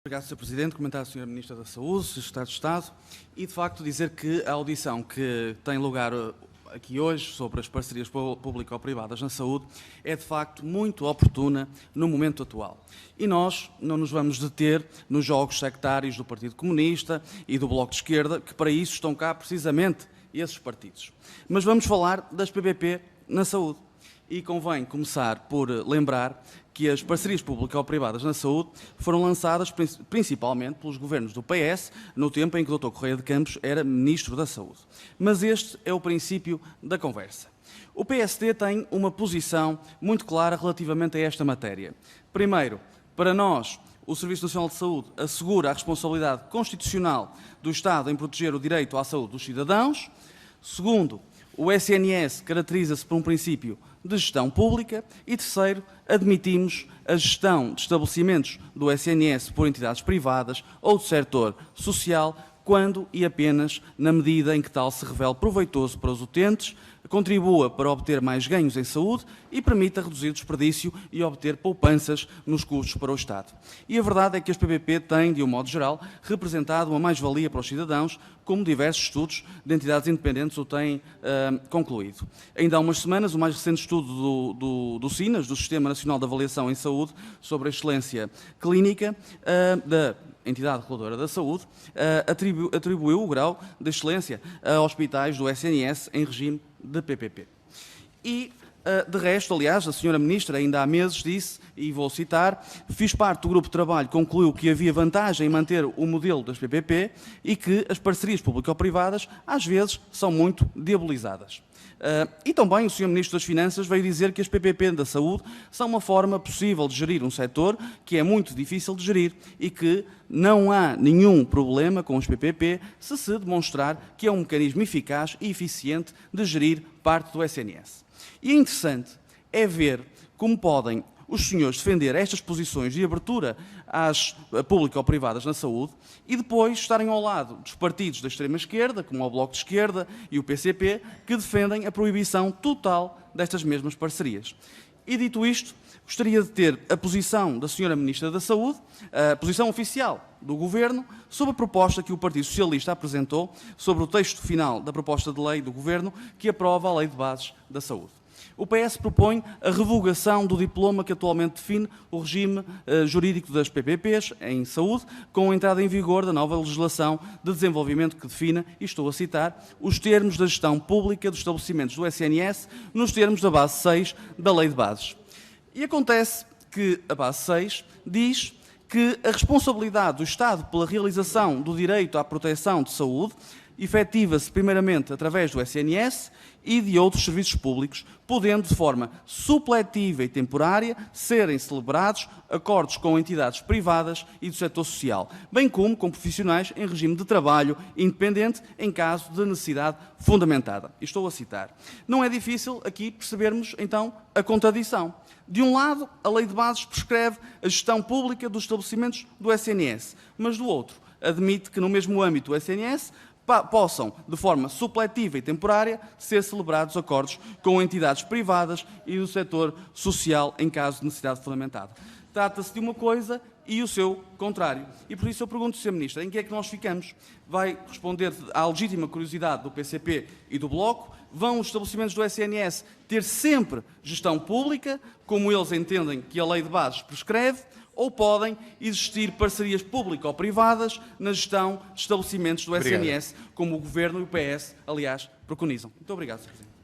Obrigado, Sr. Presidente. Comentar a Sra. Ministra da Saúde, Sr. Secretário de Estado, e de facto dizer que a audição que tem lugar aqui hoje sobre as parcerias público-privadas na saúde é de facto muito oportuna no momento atual. E nós não nos vamos deter nos jogos sectários do Partido Comunista e do Bloco de Esquerda, que para isso estão cá precisamente esses partidos. Mas vamos falar das PPP na saúde. E convém começar por lembrar que as parcerias público-privadas na saúde foram lançadas principalmente pelos governos do PS, no tempo em que o Dr. Correia de Campos era Ministro da Saúde. Mas este é o princípio da conversa. O PSD tem uma posição muito clara relativamente a esta matéria. Primeiro, para nós, o Serviço Nacional de Saúde assegura a responsabilidade constitucional do Estado em proteger o direito à saúde dos cidadãos. Segundo, o SNS caracteriza-se por um princípio de gestão pública. E terceiro, admitimos a gestão de estabelecimentos do SNS por entidades privadas ou do setor social, quando e apenas na medida em que tal se revele proveitoso para os utentes, contribua para obter mais ganhos em saúde e permita reduzir o desperdício e obter poupanças nos custos para o Estado. E a verdade é que as PPP têm, de um modo geral, representado uma mais-valia para os cidadãos, como diversos estudos de entidades independentes o têm concluído. Ainda há umas semanas, o mais recente estudo do SINAS, do Sistema Nacional de Avaliação em Saúde, sobre a excelência clínica da entidade reguladora da saúde, atribuiu o grau de excelência a hospitais do SNS em regime de PPP. E, de resto, aliás, a Sra. Ministra ainda há meses disse, e vou citar, fiz parte do grupo de trabalho que concluiu que havia vantagem em manter o modelo das PPP e que as parcerias público-privadas, às vezes, são muito diabolizadas. E também o Sr. Ministro das Finanças veio dizer que as PPP da saúde são uma forma possível de gerir um setor que é muito difícil de gerir e que não há nenhum problema com os PPP se demonstrar que é um mecanismo eficaz e eficiente de gerir parte do SNS. E é interessante é ver como podem os senhores defender estas posições de abertura às público-privadas na saúde e depois estarem ao lado dos partidos da extrema-esquerda, como o Bloco de Esquerda e o PCP, que defendem a proibição total destas mesmas parcerias. E dito isto, gostaria de ter a posição da Sra. Ministra da Saúde, a posição oficial do Governo, sobre a proposta que o Partido Socialista apresentou sobre o texto final da proposta de lei do Governo que aprova a Lei de Bases da Saúde. O PS propõe a revogação do diploma que atualmente define o regime jurídico das PPPs em saúde, com a entrada em vigor da nova legislação de desenvolvimento que defina, e estou a citar, os termos da gestão pública dos estabelecimentos do SNS nos termos da base 6 da Lei de Bases. E acontece que a base 6 diz que a responsabilidade do Estado pela realização do direito à proteção de saúde efetiva-se primeiramente através do SNS e de outros serviços públicos, podendo de forma supletiva e temporária serem celebrados acordos com entidades privadas e do setor social, bem como com profissionais em regime de trabalho independente em caso de necessidade fundamentada. E estou a citar. Não é difícil aqui percebermos, então, a contradição. De um lado, a Lei de Bases prescreve a gestão pública dos estabelecimentos do SNS, mas do outro, admite que no mesmo âmbito do SNS possam, de forma supletiva e temporária, ser celebrados acordos com entidades privadas e do setor social em caso de necessidade fundamentada. Trata-se de uma coisa e o seu contrário. E por isso eu pergunto, Sr. Ministro, em que é que nós ficamos? Vai responder à legítima curiosidade do PCP e do Bloco? Vão os estabelecimentos do SNS ter sempre gestão pública, como eles entendem que a Lei de Bases prescreve? Ou podem existir parcerias público-privadas na gestão de estabelecimentos do SNS, como o Governo e o PS, aliás, preconizam? Muito obrigado, Sr. Presidente.